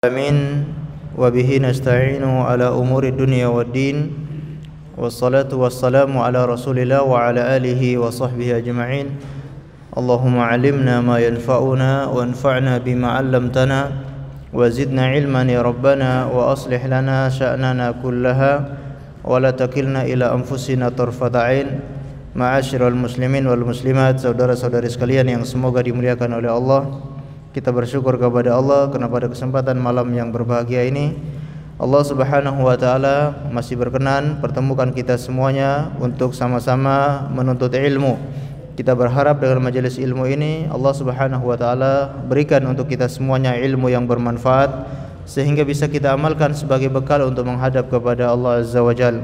Amin wa bihi nasta'inu ala umuri dunya waddin wassalatu wassalamu ala rasulillah wa ala alihi wa sahbihi ajma'in. Allahumma alimna ma yanfa'una wa anfa'na bima 'allamtana wa zidna ilman ya rabbana wa aslih lana sya'nana kullaha wa la takilna ila anfusina tarfata 'ain. Ma'asyiral muslimin wal muslimat, saudara-saudari sekalian yang semoga dimuliakan oleh Allah. Kita bersyukur kepada Allah karena pada kesempatan malam yang berbahagia ini Allah Subhanahu wa taala masih berkenan pertemukan kita semuanya untuk sama-sama menuntut ilmu. Kita berharap dengan majelis ilmu ini Allah Subhanahu wa taala berikan untuk kita semuanya ilmu yang bermanfaat sehingga bisa kita amalkan sebagai bekal untuk menghadap kepada Allah Azza wa Jalla.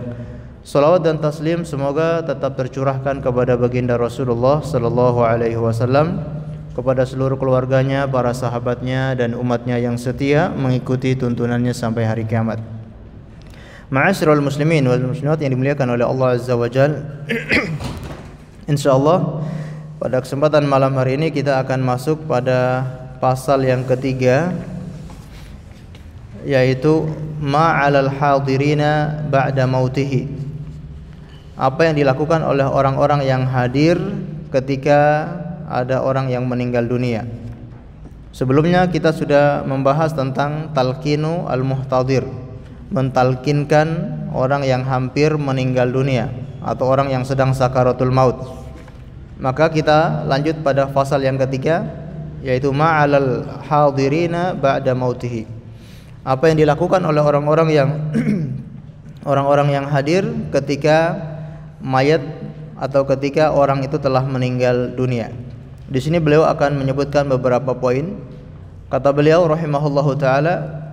Salawat dan taslim semoga tetap tercurahkan kepada baginda Rasulullah sallallahu alaihi wasallam, kepada seluruh keluarganya, para sahabatnya dan umatnya yang setia mengikuti tuntunannya sampai hari kiamat. Ma'asyiral muslimin wal muslimat yang dimuliakan oleh Allah Azza wa Jalla. Insyaallah pada kesempatan malam hari ini kita akan masuk pada pasal yang ketiga, yaitu ma'alal hadirina ba'da mautihi. Apa yang dilakukan oleh orang-orang yang hadir ketika ada orang yang meninggal dunia. Sebelumnya kita sudah membahas tentang talqinu al-muhtadir, mentalkinkan orang yang hampir meninggal dunia atau orang yang sedang sakaratul maut. Maka kita lanjut pada fasal yang ketiga, yaitu ma'alal hadirina ba'da mautihi. Apa yang dilakukan oleh orang-orang yang orang-orang yang hadir ketika mayat atau ketika orang itu telah meninggal dunia. Di sini beliau akan menyebutkan beberapa poin. Kata beliau rahimahullahu taala,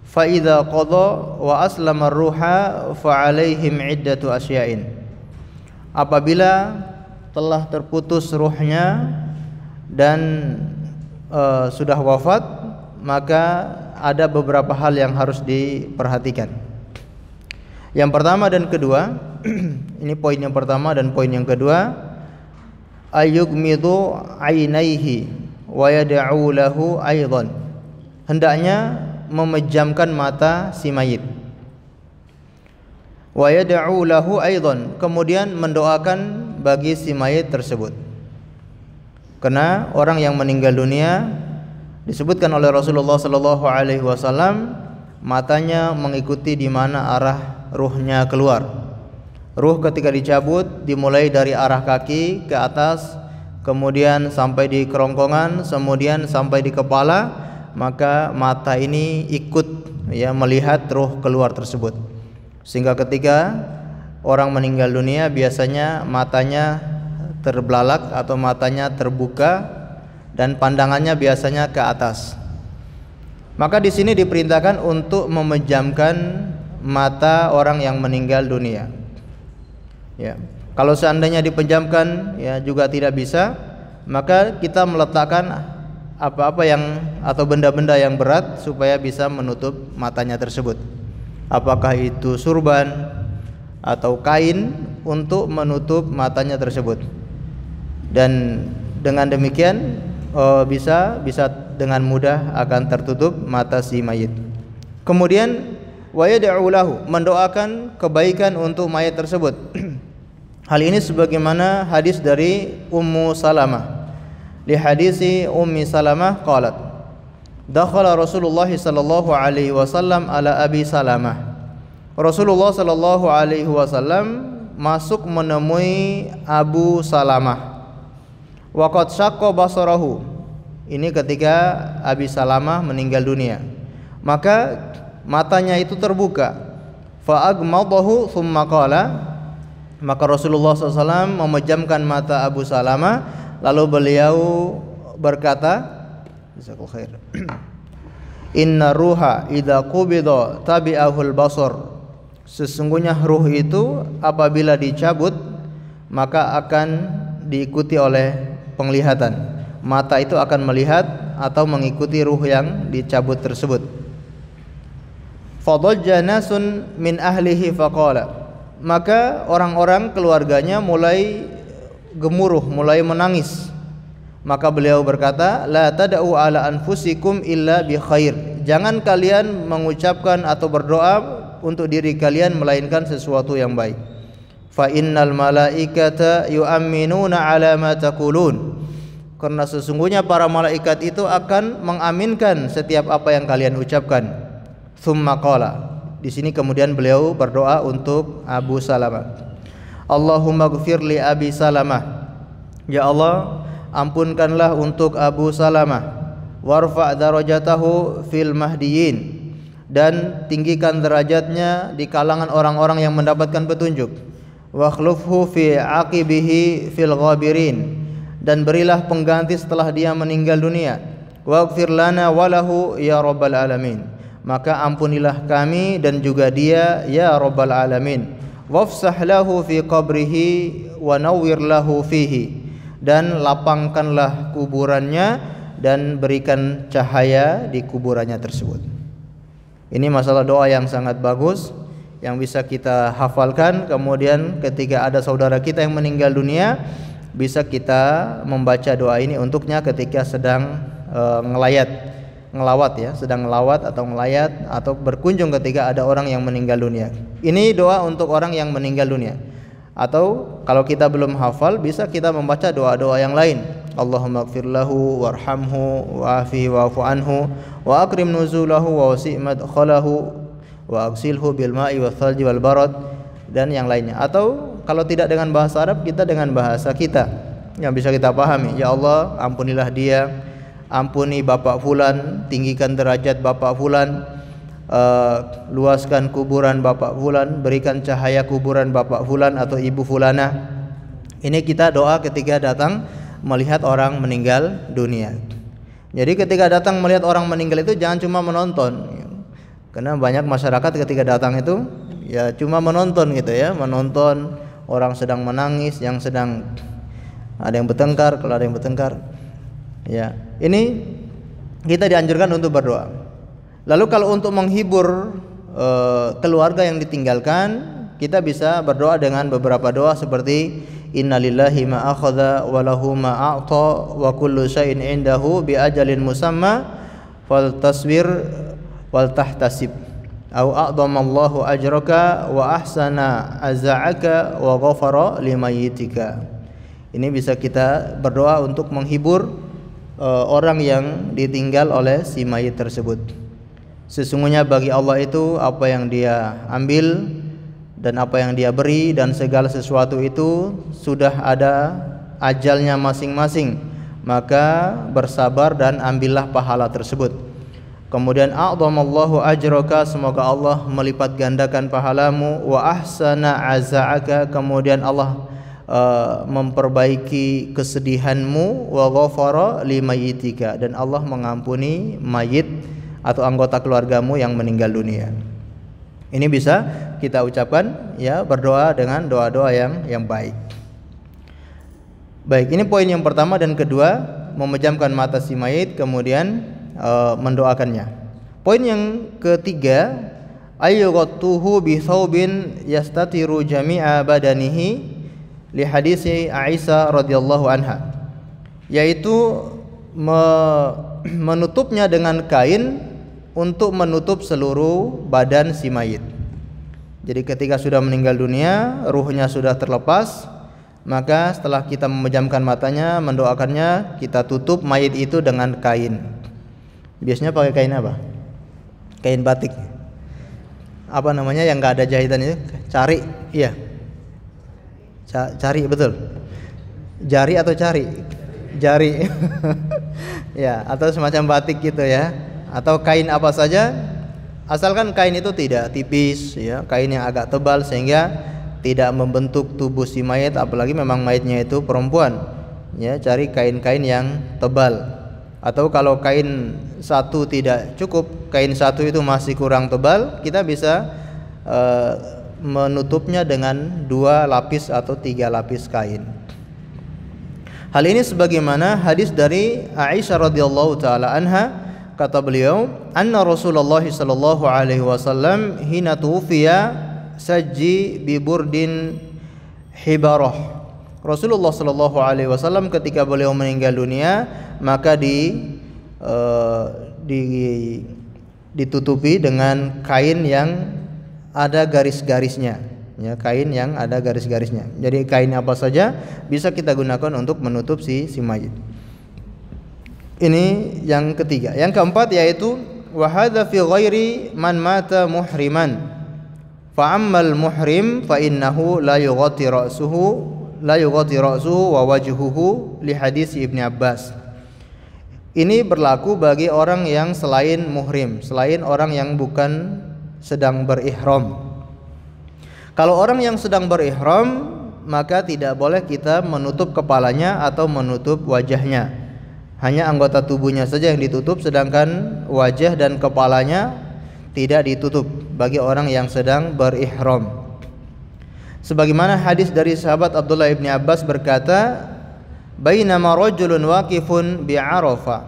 fa idza qada wa aslama ar-ruha fa 'alaihim 'iddatu asya'in. Apabila telah terputus ruhnya dan sudah wafat, maka ada beberapa hal yang harus diperhatikan. Yang pertama dan kedua, ini poin yang pertama dan poin yang kedua, ayyugmidu ainaihi wa yad'u lahu aidan. Hendaknya memejamkan mata si mayit. Wa yad'u lahu aidan, kemudian mendoakan bagi si mayit tersebut. Karena orang yang meninggal dunia disebutkan oleh Rasulullah sallallahu alaihi wasallam matanya mengikuti di mana arah ruhnya keluar. Ruh ketika dicabut dimulai dari arah kaki ke atas, kemudian sampai di kerongkongan, kemudian sampai di kepala, maka mata ini ikut melihat ruh keluar tersebut. Sehingga ketika orang meninggal dunia biasanya matanya terbelalak atau matanya terbuka dan pandangannya biasanya ke atas. Maka di sini diperintahkan untuk memejamkan mata orang yang meninggal dunia. Ya, kalau seandainya dipejamkan ya juga tidak bisa, maka kita meletakkan apa-apa yang atau benda-benda yang berat supaya bisa menutup matanya tersebut. Apakah itu surban atau kain untuk menutup matanya tersebut. Dan dengan demikian bisa dengan mudah akan tertutup mata si mayit. Kemudian wa yad'u lahu, mendoakan kebaikan untuk mayat tersebut. Hal ini sebagaimana hadis dari Ummu Salamah. Di hadisi Ummi Salamah qalat, dakhala Rasulullah sallallahu alaihi wasallam ala Abi Salamah. Rasulullah sallallahu alaihi wasallam masuk menemui Abu Salamah. Wa qad syaqqa basarahu. Ini ketika Abi Salamah meninggal dunia. Maka matanya itu terbuka. Fa agmadahu thumma qala, maka Rasulullah SAW memejamkan mata Abu Salamah, lalu beliau berkata, jazakallahu khair, inna ruha idza qubida tabi'ahul basar. Sesungguhnya ruh itu apabila dicabut maka akan diikuti oleh penglihatan. Mata itu akan melihat atau mengikuti ruh yang dicabut tersebut. Fadajja nasun min ahlihi faqala, maka orang-orang keluarganya mulai gemuruh, mulai menangis. Maka beliau berkata, la tad'u ala anfusikum illa bi khair, jangan kalian mengucapkan atau berdoa untuk diri kalian melainkan sesuatu yang baik. Fa innal malaikata yu'minuna 'ala ma taqulun. Karena sesungguhnya para malaikat itu akan mengaminkan setiap apa yang kalian ucapkan. Tsumma qala. Di sini kemudian beliau berdoa untuk Abu Salamah. Allahumma ighfir li Abi Salamah. Ya Allah, ampunkanlah untuk Abu Salamah. Warfa' darajatahu fil mahdiyin, dan tinggikan derajatnya di kalangan orang-orang yang mendapatkan petunjuk. Wa akhlufhu fi aqibihi fil ghabirin, dan berilah pengganti setelah dia meninggal dunia. Waghfir lana walahu ya rabbal alamin, maka ampunilah kami dan juga dia ya rabbal alamin. Wafsah lahu fi qabrihi wa nawwir lahu fihi, dan lapangkanlah kuburannya dan berikan cahaya di kuburannya tersebut. Ini masalah doa yang sangat bagus yang bisa kita hafalkan. Kemudian ketika ada saudara kita yang meninggal dunia, bisa kita membaca doa ini untuknya ketika sedang ngelawat ya, sedang ngelawat atau ngelayat atau berkunjung ketika ada orang yang meninggal dunia. Ini doa untuk orang yang meninggal dunia. Atau kalau kita belum hafal, bisa kita membaca doa-doa yang lain. Allahumma ighfir lahu warhamhu wa'afihi wa'fu anhu wa akrim nuzulahu wa wasi' madkhalahu wa aghsilhu bil ma'i wal thalji wal barad, dan yang lainnya. Atau kalau tidak dengan bahasa Arab, kita dengan bahasa kita yang bisa kita pahami. Ya Allah, ampunilah dia, ampuni bapak fulan, tinggikan derajat bapak fulan, luaskan kuburan bapak fulan, berikan cahaya kuburan bapak fulan atau ibu fulana. Ini kita doa ketika datang melihat orang meninggal dunia. Jadi ketika datang melihat orang meninggal itu jangan cuma menonton, karena banyak masyarakat ketika datang itu ya cuma menonton gitu ya, menonton orang sedang menangis, yang sedang ada yang bertengkar, kalau ada yang bertengkar ya. Ini kita dianjurkan untuk berdoa. Lalu kalau untuk menghibur keluarga yang ditinggalkan, kita bisa berdoa dengan beberapa doa seperti innalillahi ma akhadha wa lahu ma a'ta wa kullu syai'in 'indahu bi ajalin musamma fal tasbir wal tahtasib au a'dhamallahu ajraka wa ahsana aza'aka wa ghafara limayyitika. Ini bisa kita berdoa untuk menghibur orang yang ditinggal oleh si mayit tersebut. Sesungguhnya bagi Allah itu apa yang dia ambil dan apa yang dia beri, dan segala sesuatu itu sudah ada ajalnya masing-masing, maka bersabar dan ambillah pahala tersebut. Kemudian a'dhamallahu ajraka, semoga Allah melipat gandakan pahalamu, wa ahsana aza'aka, kemudian Allah memperbaiki kesedihanmu, wa ghafara limayyitika, dan Allah mengampuni mayit atau anggota keluargamu yang meninggal dunia. Ini bisa kita ucapkan ya, berdoa dengan doa-doa yang baik. Baik, ini poin yang pertama. Dan kedua, memejamkan mata si mayit kemudian mendoakannya. Poin yang ketiga, ayyughattuhu bi thawbin yastatiru jami'a badanihi li hadisi Aisyah radhiyallahu anha, yaitu menutupnya dengan kain untuk menutup seluruh badan si mayit. Jadi ketika sudah meninggal dunia, ruhnya sudah terlepas, maka setelah kita memejamkan matanya, mendoakannya, kita tutup mayit itu dengan kain. Biasanya pakai kain apa? Kain batik. Apa namanya yang nggak ada jahitan itu? Cari, iya. Cari, betul. Jari atau cari? Jari. Ya, atau semacam batik gitu ya. Atau kain apa saja, asalkan kain itu tidak tipis ya, kain yang agak tebal sehingga tidak membentuk tubuh si mayit, apalagi memang mayitnya itu perempuan ya, cari kain-kain yang tebal. Atau kalau kain satu tidak cukup, kain satu itu masih kurang tebal, kita bisa menutupnya dengan 2 lapis atau 3 lapis kain. Hal ini sebagaimana hadis dari Aisyah radhiyallahu taala anha. Kata beliau, anna Rasulullah sallallahu alaihi wasallam hina tufiya sajji bi burdin hibarah. Rasulullah sallallahu alaihi wasallam ketika beliau meninggal dunia, maka ditutupi dengan kain yang ada garis-garisnya, ya, kain yang ada garis-garisnya. Jadi kain apa saja bisa kita gunakan untuk menutup si mayit. Ini yang ketiga. Yang keempat yaitu wa hadza fi ghairi man mata muhriman. Fa ammal muhrim fa innahu la yughatti ra'suhu wa wajhuhu li hadis Ibnu Abbas. Ini berlaku bagi orang yang selain muhrim, selain orang yang bukan sedang berihram. Kalau orang yang sedang berihram, maka tidak boleh kita menutup kepalanya atau menutup wajahnya. Hanya anggota tubuhnya saja yang ditutup, sedangkan wajah dan kepalanya tidak ditutup bagi orang yang sedang berihram. Sebagaimana hadis dari sahabat Abdullah bin Abbas berkata, bainama rajulun waqifun bi Arafah.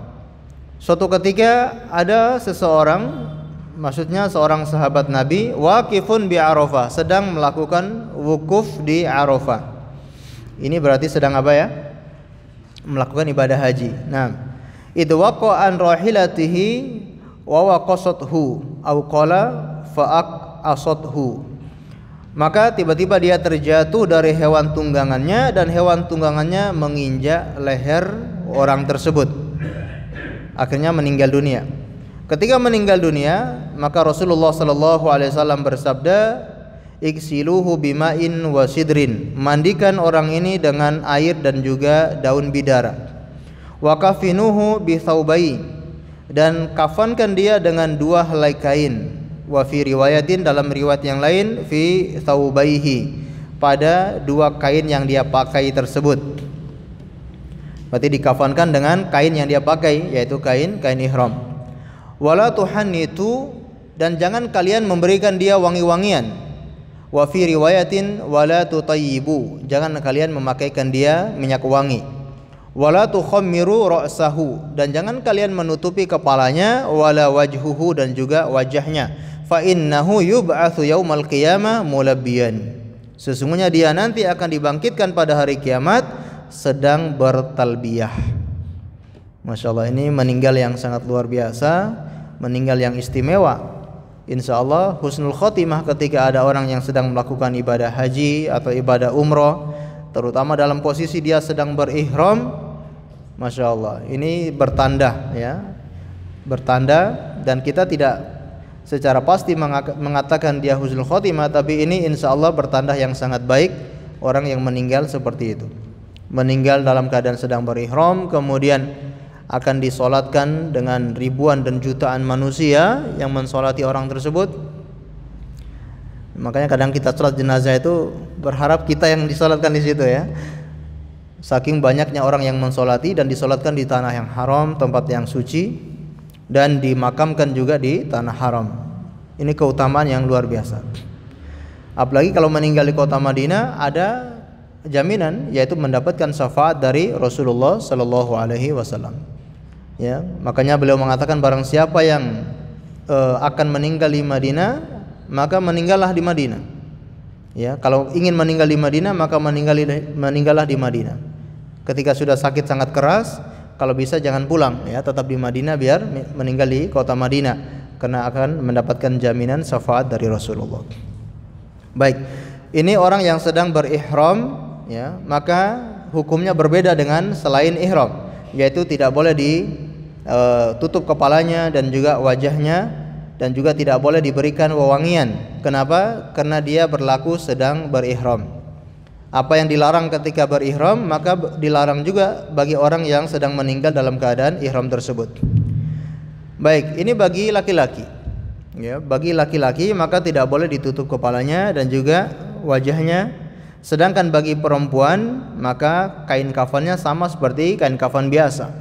Suatu ketika ada seseorang, maksudnya seorang sahabat Nabi, waqifun bi Arafah, sedang melakukan wukuf di Arafah. Ini berarti sedang apa ya? Melakukan ibadah haji. Nah, idh waqa'a an rahilatihi wa waqasathu aw qala fa'aqasathu. Maka tiba-tiba dia terjatuh dari hewan tunggangannya dan hewan tunggangannya menginjak leher orang tersebut. Akhirnya meninggal dunia. Ketika meninggal dunia, maka Rasulullah sallallahu alaihi wasallam bersabda, "Iksiluhu bima'in wa sidrin." Mandikan orang ini dengan air dan juga daun bidara. Wa kafinuhu bi thawbai. Dan kafankan dia dengan 2 helai kain. Wa fi riwayatin, dalam riwayat yang lain, fi thawbaihi, pada 2 kain yang dia pakai tersebut. Berarti dikafankan dengan kain yang dia pakai, yaitu kain ihram. Wala tuhannitu, dan jangan kalian memberikan dia wangi-wangian. Wa fi riwayatin wala tutayyibu, jangan kalian memakaikan dia minyak wangi. Wala tukhammiru ra'sahu, dan jangan kalian menutupi kepalanya, wala wajhuhu, dan juga wajahnya. Fa innahu yub'atsu yaumal qiyamah mulabbiyan. Sesungguhnya dia nanti akan dibangkitkan pada hari kiamat sedang bertalbiyah. Masya Allah, ini meninggal yang sangat luar biasa, meninggal yang istimewa. Insya Allah husnul khotimah ketika ada orang yang sedang melakukan ibadah haji atau ibadah umroh, terutama dalam posisi dia sedang berihram. Masya Allah, ini bertanda ya, bertanda, dan kita tidak secara pasti mengatakan dia husnul khotimah, tapi ini insya Allah bertanda yang sangat baik orang yang meninggal seperti itu. Meninggal dalam keadaan sedang berihram, kemudian akan disolatkan dengan ribuan dan jutaan manusia yang mensolati orang tersebut. Makanya kadang kita sholat jenazah itu berharap kita yang disolatkan di situ ya. Saking banyaknya orang yang mensolati, dan disolatkan di tanah yang haram, tempat yang suci, dan dimakamkan juga di tanah haram. Ini keutamaan yang luar biasa. Apalagi kalau meninggal di kota Madinah, ada jaminan, yaitu mendapatkan syafaat dari Rasulullah sallallahu alaihi wasallam. Ya, makanya beliau mengatakan barang siapa yang akan meninggal di Madinah, maka meninggallah di Madinah. Ya, kalau ingin meninggal di Madinah, maka meninggallah di Madinah. Ketika sudah sakit sangat keras, kalau bisa jangan pulang ya, tetap di Madinah biar meninggal di kota Madinah, karena akan mendapatkan jaminan syafaat dari Rasulullah. Baik, ini orang yang sedang berihram ya, maka hukumnya berbeda dengan selain ihram, yaitu tidak boleh ditutup kepalanya dan juga wajahnya, dan juga tidak boleh diberikan wewangian. Kenapa? Karena dia berlaku sedang berihram. Apa yang dilarang ketika berihram, maka dilarang juga bagi orang yang sedang meninggal dalam keadaan ihram tersebut. Baik, ini bagi laki-laki. Ya, bagi laki-laki maka tidak boleh ditutup kepalanya dan juga wajahnya. Sedangkan bagi perempuan maka kain kafannya sama seperti kain kafan biasa.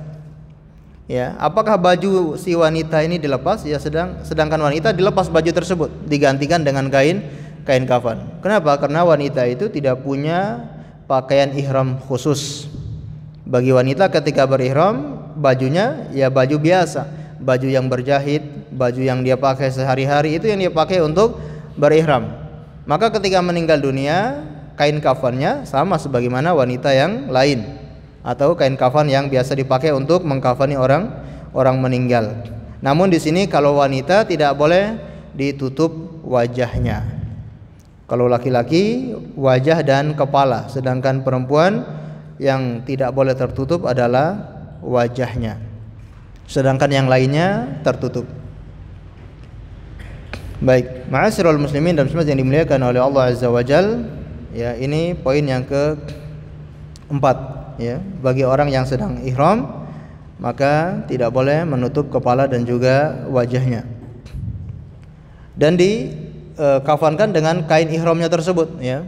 Ya, apakah baju si wanita ini dilepas? Ya, sedangkan wanita dilepas baju tersebut, digantikan dengan kain kafan. Kenapa? Karena wanita itu tidak punya pakaian ihram khusus. Bagi wanita ketika berihram, bajunya ya baju biasa, baju yang berjahit, baju yang dia pakai sehari-hari, itu yang dia pakai untuk berihram. Maka ketika meninggal dunia, kain kafannya sama sebagaimana wanita yang lain, atau kain kafan yang biasa dipakai untuk mengkafani orang meninggal. Namun di sini kalau wanita tidak boleh ditutup wajahnya. Kalau laki-laki wajah dan kepala, sedangkan perempuan yang tidak boleh tertutup adalah wajahnya. Sedangkan yang lainnya tertutup. Baik, ma'asyiral muslimin dan muslimat yang dimuliakan oleh Allah Azza wa Jalla, ya, ini poin yang keempat, ya. Bagi orang yang sedang ihram, maka tidak boleh menutup kepala dan juga wajahnya. Dan dikafankan dengan kain ihramnya tersebut, ya.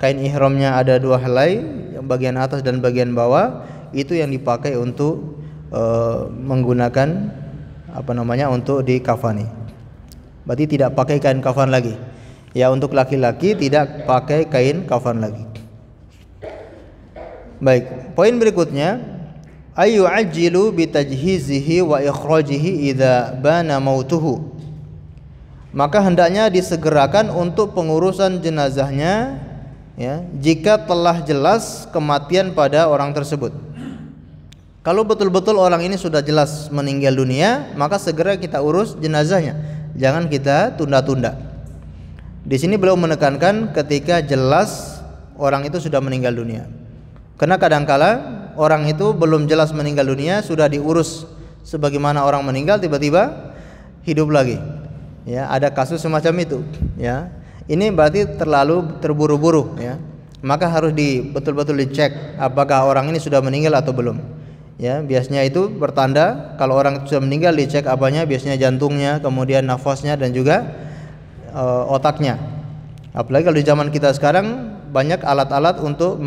Kain ihramnya ada 2 helai, yang bagian atas dan bagian bawah, itu yang dipakai untuk menggunakan untuk dikafani. Berarti tidak pakai kain kafan lagi. Ya, untuk laki-laki tidak pakai kain kafan lagi. Baik, poin berikutnya, ayu ajilu bitajhizihi wa ikhrajihi idza bana mautuhu. Maka hendaknya disegerakan untuk pengurusan jenazahnya, ya, jika telah jelas kematian pada orang tersebut. Kalau betul-betul orang ini sudah jelas meninggal dunia, maka segera kita urus jenazahnya. Jangan kita tunda-tunda. Di sini beliau menekankan ketika jelas orang itu sudah meninggal dunia. Karena kadangkala orang itu belum jelas meninggal dunia, sudah diurus sebagaimana orang meninggal, tiba-tiba hidup lagi. Ya, ada kasus semacam itu, ya. Ini berarti terlalu terburu-buru, ya. Maka harus betul-betul dicek apakah orang ini sudah meninggal atau belum. Ya, biasanya itu bertanda kalau orang sudah meninggal, dicek apanya, biasanya jantungnya, kemudian nafasnya dan juga otaknya. Apalagi kalau di zaman kita sekarang banyak alat-alat untuk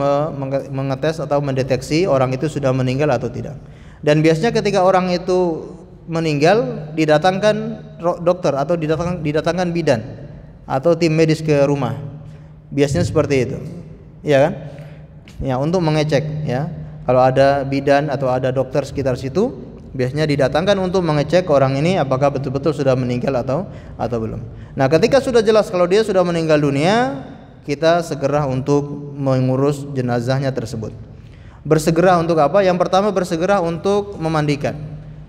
mengetes atau mendeteksi orang itu sudah meninggal atau tidak. Dan biasanya ketika orang itu meninggal, didatangkan dokter atau didatangkan bidan atau tim medis ke rumah. Biasanya seperti itu. Ya kan? Ya, untuk mengecek, ya. Kalau ada bidan atau ada dokter sekitar situ, biasanya didatangkan untuk mengecek orang ini apakah betul-betul sudah meninggal atau belum. Nah, ketika sudah jelas kalau dia sudah meninggal dunia, kita segera untuk mengurus jenazahnya tersebut. Bersegera untuk apa? Yang pertama bersegera untuk memandikan.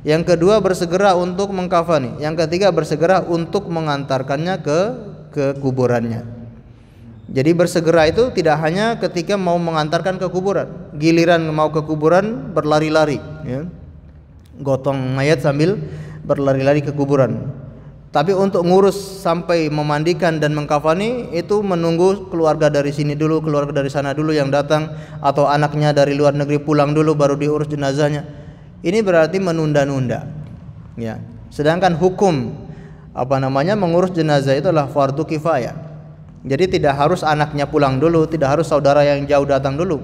Yang kedua bersegera untuk mengkafani. Yang ketiga bersegera untuk mengantarkannya ke kuburannya. Jadi bersegera itu tidak hanya ketika mau mengantarkan ke kuburan. Giliran mau ke kuburan berlari-lari, ya. Gotong mayat sambil berlari-lari ke kuburan. Tapi untuk ngurus sampai memandikan dan mengkafani itu menunggu keluarga dari sini dulu, keluarga dari sana dulu yang datang, atau anaknya dari luar negeri pulang dulu baru diurus jenazahnya. Ini berarti menunda-nunda, ya. Sedangkan hukum mengurus jenazah itu adalah fardu kifayah. Jadi tidak harus anaknya pulang dulu, tidak harus saudara yang jauh datang dulu,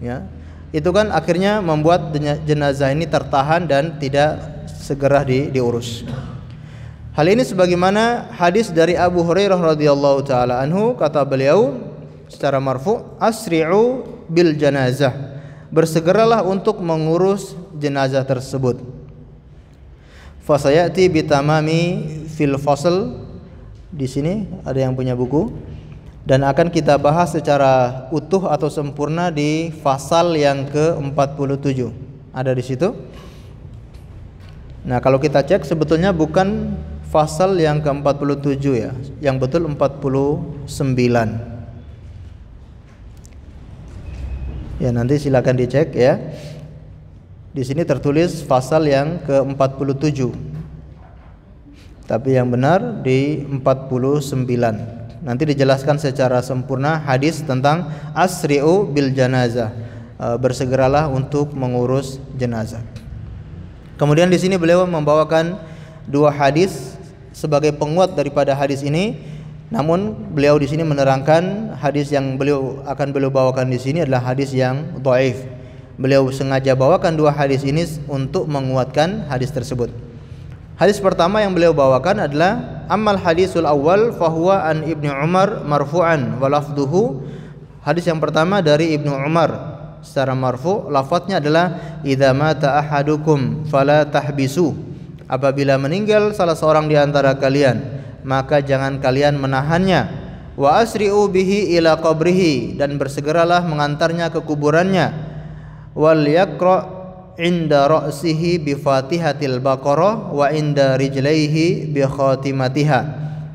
ya. Itu kan akhirnya membuat jenazah ini tertahan dan tidak segera diurus. Hal ini sebagaimana hadis dari Abu Hurairah radhiyallahu taala anhu, kata beliau secara marfu, asri'u bil janazah, bersegeralah untuk mengurus jenazah tersebut. Fasayati bitamami fil fasl, di sini ada yang punya buku, dan akan kita bahas secara utuh atau sempurna di fasal yang ke-47. Ada di situ. Nah, kalau kita cek sebetulnya bukan fasal yang ke-47, ya. Yang betul 49. Ya, nanti silakan dicek, ya. Di sini tertulis fasal yang ke-47. Tapi yang benar di 49. Nanti dijelaskan secara sempurna hadis tentang asri'u bil janazah, bersegeralah untuk mengurus jenazah. Kemudian di sini beliau membawakan 2 hadis sebagai penguat daripada hadis ini. Namun beliau di sini menerangkan hadis yang beliau bawakan di sini adalah hadis yang dhaif. Beliau sengaja bawakan 2 hadis ini untuk menguatkan hadis tersebut. Hadis pertama yang beliau bawakan adalah ammal hadisul awal fahuwa an Ibnu Umar marfu'an wa lafduhu. Hadis yang pertama dari Ibnu Umar secara marfu', lafadznya adalah idza mata ahadukum fala tahbisu. Apabila meninggal salah seorang di antara kalian, maka jangan kalian menahannya. Wa asri'u bihi ila qabrihi, dan bersegeralah mengantarnya ke kuburannya. Wal yaqra inda ra'sihi bi Fatihatil Baqarah wa inda rijlaihi bi khatimatiha.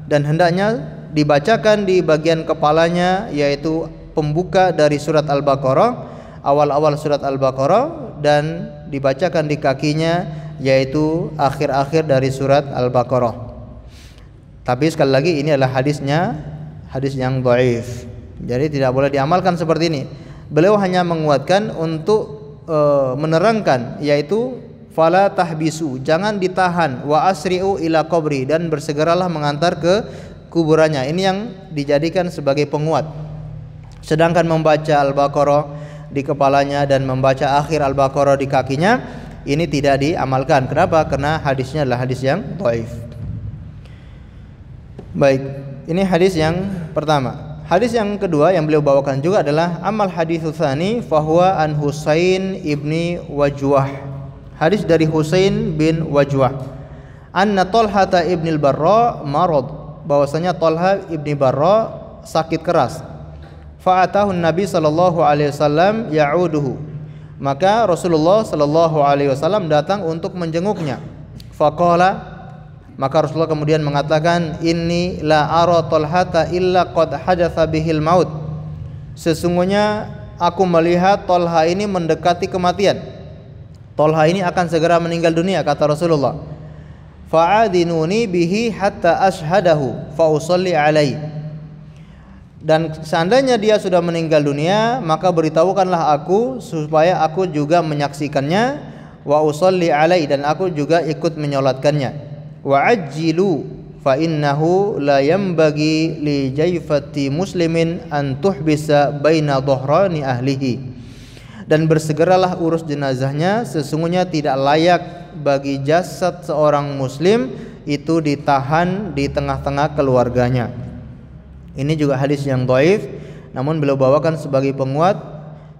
Dan hendaknya dibacakan di bagian kepalanya, yaitu pembuka dari surat Al-Baqarah, awal-awal surat Al-Baqarah, dan dibacakan di kakinya, yaitu akhir-akhir dari surat Al-Baqarah. Tapi sekali lagi ini adalah hadis yang dhaif. Jadi tidak boleh diamalkan seperti ini. Beliau hanya menguatkan untuk menerangkan, yaitu fala tahbisu, jangan ditahan, wa asri'u ila qabri, dan bersegeralah mengantar ke kuburannya. Ini yang dijadikan sebagai penguat. Sedangkan membaca Al-Baqarah di kepalanya dan membaca akhir Al-Baqarah di kakinya, ini tidak diamalkan. Kenapa? Karena hadisnya adalah hadis yang dhaif. Baik, ini hadis yang pertama. Hadis yang kedua yang beliau bawakan juga adalah amal haditsus tsani fahuwa an Husain ibni Wajwah. Hadis dari Husain bin Wajwah. Anna Talha ibn al-Barra marad, bahwasanya Talha ibni Barra sakit keras. Fa'atahu Nabi sallallahu alaihi wasallam ya'uduhu. Maka Rasulullah sallallahu alaihi wasallam datang untuk menjenguknya. Faqala, maka Rasulullah kemudian mengatakan, inni la ara Talhata illa qad hadatsa bihil maut. Sesungguhnya aku melihat Talha ini mendekati kematian. Talha ini akan segera meninggal dunia, kata Rasulullah. Fa'adinuni bihi hatta ashhadahu fa usalli alaihi. Dan seandainya dia sudah meninggal dunia, maka beritahukanlah aku supaya aku juga menyaksikannya, wa usalli alaihi, dan aku juga ikut menyolatkannya. Wa ajjilu fa innahu la yanbaghi li jaifati muslimin an tuhbisa baina dhahrani ahlihi. Dan bersegeralah urus jenazahnya, sesungguhnya tidak layak bagi jasad seorang muslim itu ditahan di tengah-tengah keluarganya. Ini juga hadis yang dhaif, namun beliau bawakan sebagai penguat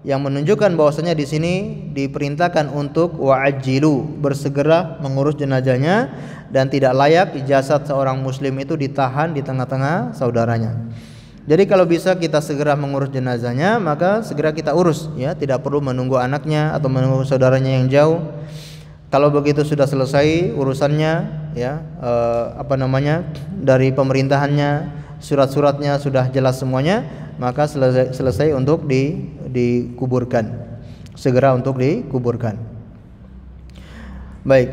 yang menunjukkan bahwasanya di sini diperintahkan untuk wa'ajjilu, bersegera mengurus jenazahnya, dan tidak layak jasad seorang muslim itu ditahan di tengah-tengah saudaranya. Jadi kalau bisa kita segera mengurus jenazahnya, maka segera kita urus, ya, tidak perlu menunggu anaknya atau menunggu saudaranya yang jauh. Kalau begitu sudah selesai urusannya, ya, dari pemerintahannya, surat-suratnya sudah jelas semuanya, maka selesai untuk dikuburkan, segera untuk dikuburkan. Baik.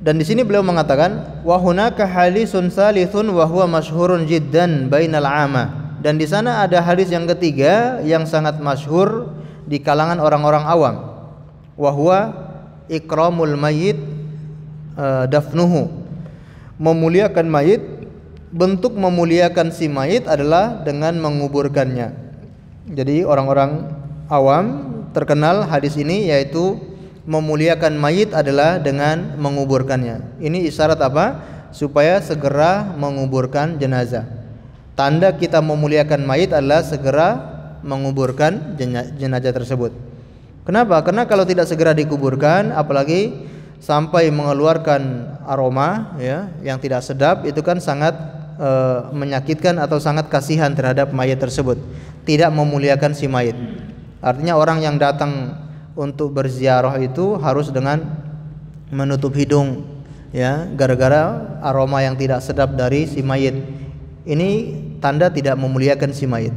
Dan di sini beliau mengatakan wa hunaka hadisun salithun wa huwa masyhurun jiddan bainal 'amah. Dan di sana ada hadis yang ketiga yang sangat masyhur di kalangan orang-orang awam. Wa huwa ikramul mayyit dafnuhu. Memuliakan mayit, bentuk memuliakan si mayit adalah dengan menguburkannya. Jadi orang-orang awam terkenal hadis ini, yaitu memuliakan mayit adalah dengan menguburkannya. Ini isyarat apa? Supaya segera menguburkan jenazah. Tanda kita memuliakan mayit adalah segera menguburkan jenazah tersebut. Kenapa? Karena kalau tidak segera dikuburkan, apalagi sampai mengeluarkan aroma, ya, yang tidak sedap, itu kan sangat menyakitkan atau sangat kasihan terhadap mayit tersebut. Tidak memuliakan si mayit. Artinya orang yang datang untuk berziarah itu harus dengan menutup hidung, ya, gara-gara aroma yang tidak sedap dari si mayit. Ini tanda tidak memuliakan si mayit.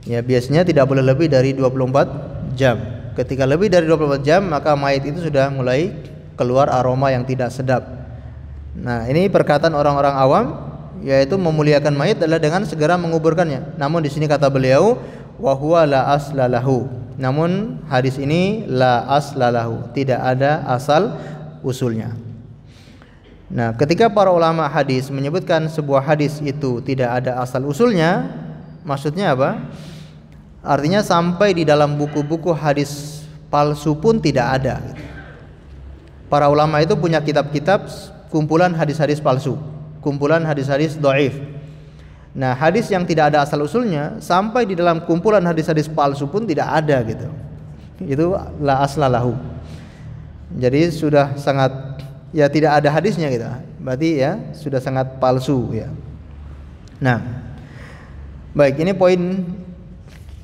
Ya, biasanya tidak boleh lebih dari 24 jam. Ketika lebih dari 24 jam, maka mayit itu sudah mulai keluar aroma yang tidak sedap. Nah, ini perkataan orang-orang awam, yaitu memuliakan mayit adalah dengan segera menguburkannya. Namun di sini kata beliau, wa huwa la aslalahu. Namun hadis ini la aslalahu, tidak ada asal usulnya. Nah, ketika para ulama hadis menyebutkan sebuah hadis itu tidak ada asal usulnya, maksudnya apa? Artinya sampai di dalam buku-buku hadis palsu pun tidak ada. Para ulama itu punya kitab-kitab kumpulan hadis-hadis palsu, kumpulan hadis-hadis dhaif. Nah, hadis yang tidak ada asal usulnya sampai di dalam kumpulan hadis-hadis palsu pun tidak ada gitu. Itu la aslalahu. Jadi sudah sangat, ya, tidak ada hadisnya gitu. Berarti ya sudah sangat palsu, ya. Nah, baik, ini poin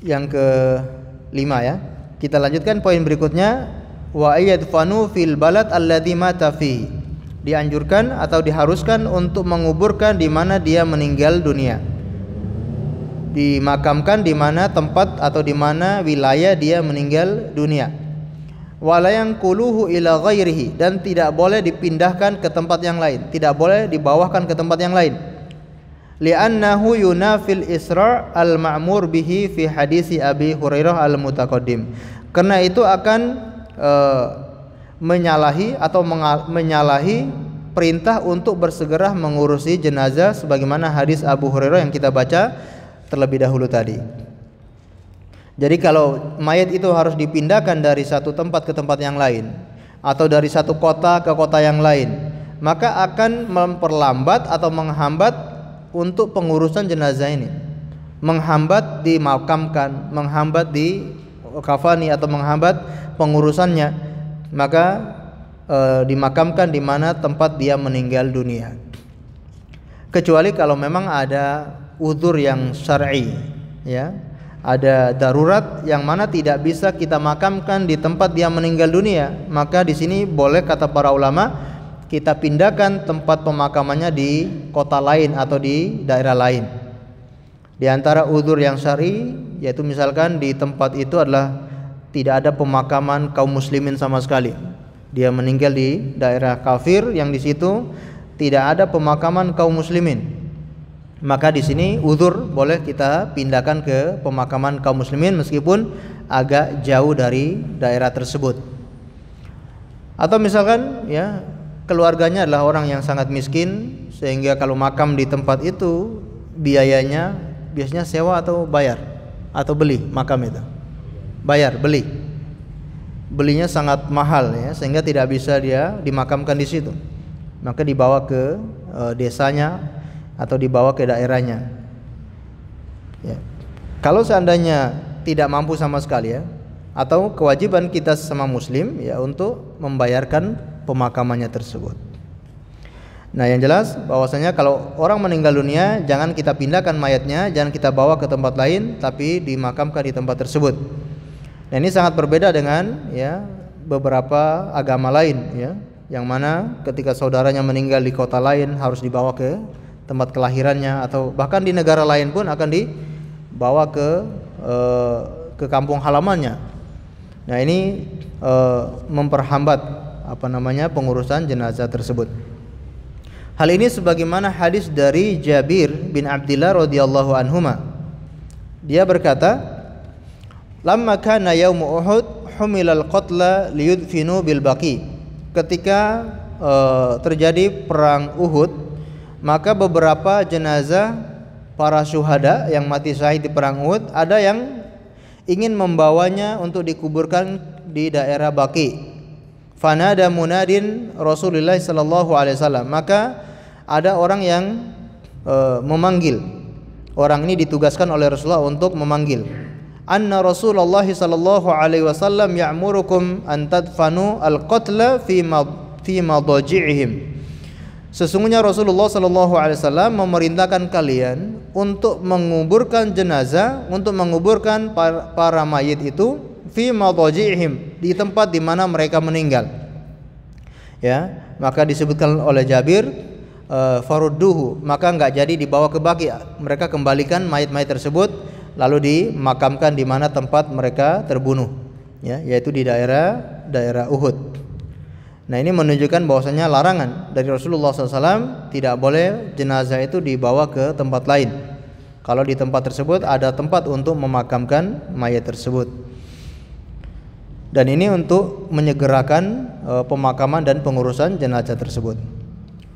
yang ke-5, ya. Kita lanjutkan poin berikutnya, wa ayadfanu fil balad alladzi mata fi. Dianjurkan atau diharuskan untuk menguburkan di mana dia meninggal dunia. Dimakamkan di mana tempat atau di mana wilayah dia meninggal dunia. Wala yanquluhu ila ghairihi, dan tidak boleh dipindahkan ke tempat yang lain, tidak boleh dibawakan ke tempat yang lain. Li'annahu yunafil isra' al-ma'mur bihi fi hadisi Abi Hurairah al-mutaqaddim. Karena itu akan menyalahi atau menyalahi perintah untuk bersegera mengurusi jenazah sebagaimana hadis Abu Hurairah yang kita baca terlebih dahulu tadi. Jadi kalau mayat itu harus dipindahkan dari satu tempat ke tempat yang lain atau dari satu kota ke kota yang lain, maka akan memperlambat atau menghambat untuk pengurusan jenazah ini, menghambat dimakamkan, menghambat di kafani atau menghambat pengurusannya. Maka dimakamkan di mana tempat dia meninggal dunia. Kecuali kalau memang ada uzur yang syar'i, ya, ada darurat yang mana tidak bisa kita makamkan di tempat dia meninggal dunia, maka di sini boleh kata para ulama kita pindahkan tempat pemakamannya di kota lain atau di daerah lain. Di antara uzur yang syar'i yaitu misalkan di tempat itu adalah tidak ada pemakaman kaum muslimin sama sekali. Dia meninggal di daerah kafir yang di situ tidak ada pemakaman kaum muslimin. Maka di sini uzur boleh kita pindahkan ke pemakaman kaum muslimin meskipun agak jauh dari daerah tersebut. Atau misalkan ya keluarganya adalah orang yang sangat miskin sehingga kalau makam di tempat itu biayanya biasanya sewa atau bayar atau beli makam itu. Bayar, belinya sangat mahal ya, sehingga tidak bisa dia dimakamkan di situ. Maka dibawa ke desanya atau dibawa ke daerahnya. Ya. Kalau seandainya tidak mampu sama sekali ya, atau kewajiban kita sesama muslim ya untuk membayarkan pemakamannya tersebut. Nah, yang jelas bahwasanya kalau orang meninggal dunia jangan kita pindahkan mayatnya, jangan kita bawa ke tempat lain, tapi dimakamkan di tempat tersebut. Nah, ini sangat berbeda dengan ya beberapa agama lain ya, yang mana ketika saudaranya meninggal di kota lain harus dibawa ke tempat kelahirannya, atau bahkan di negara lain pun akan dibawa ke kampung halamannya. Nah, ini memperhambat pengurusan jenazah tersebut. Hal ini sebagaimana hadis dari Jabir bin Abdullah radhiyallahu anhuma. Dia berkata, "Lamma kana yaum Uhud humilal qatla liyudfinu bil baqi." Ketika terjadi perang Uhud, maka beberapa jenazah para syuhada yang mati syahid di perang Uhud ada yang ingin membawanya untuk dikuburkan di daerah Baqi. Fanada munadin Rasulullah sallallahu alaihi wasallam, maka ada orang yang memanggil. Orang ini ditugaskan oleh Rasulullah untuk memanggil. Anna Rasulullah sallallahu alaihi wasallam ya'murukum an tadfanu al-qatla fi madaji'ihim. Sesungguhnya Rasulullah sallallahu alaihi wasallam memerintahkan kalian untuk menguburkan jenazah, untuk menguburkan para mayit itu fi madaji'ihim, di tempat di mana mereka meninggal. Ya, maka disebutkan oleh Jabir farudduhu, maka enggak jadi dibawa ke Baqi, mereka kembalikan mayit-mayit tersebut lalu dimakamkan di mana tempat mereka terbunuh, ya, yaitu di daerah Uhud. Nah, ini menunjukkan bahwasanya larangan dari Rasulullah SAW, tidak boleh jenazah itu dibawa ke tempat lain kalau di tempat tersebut ada tempat untuk memakamkan mayat tersebut. Dan ini untuk menyegerakan pemakaman dan pengurusan jenazah tersebut.